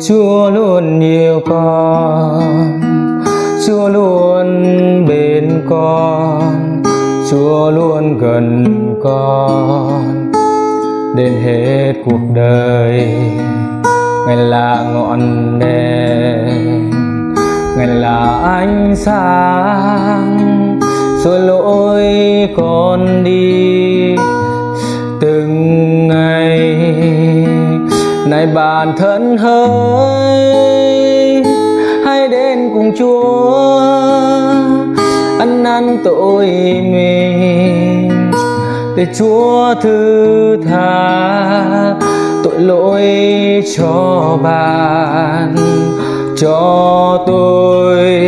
Chúa luôn nhiều con, Chúa luôn bên con, Chúa luôn gần con đến hết cuộc đời. Ngài là ngọn đèn, Ngài là ánh sáng soi lối con đi từng ngày. Này bạn thân hỡi, hãy đến cùng Chúa ăn năn tội mình, để Chúa thứ tha tội lỗi cho bạn, cho tôi,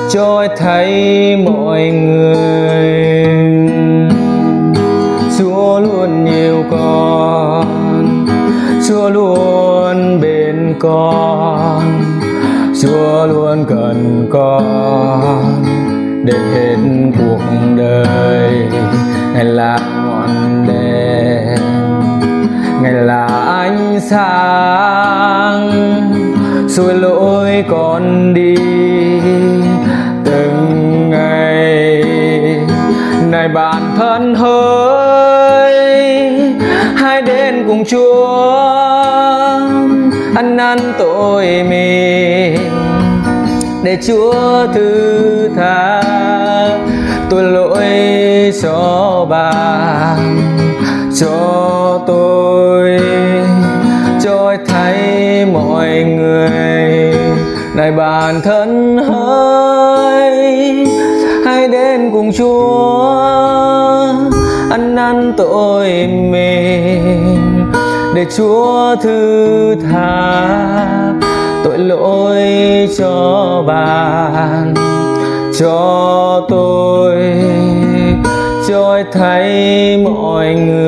cho thầy mọi người. Chúa luôn nhiều con, Chúa luôn bên con, Chúa luôn cần con đến hết cuộc đời. Ngài là ngọn đèn, Ngài là ánh sáng soi lối con đi từng ngày. Này bạn thân hỡi, hãy đến cùng Chúa ăn năn tội mình, để Chúa thứ tha tội lỗi cho bạn, cho tôi, cho thấy mọi người. Này bạn thân hỡi, hãy đến cùng Chúa ăn năn tội mình, để Chúa thứ tha tội lỗi cho bạn, cho tôi, cho thấy mọi người.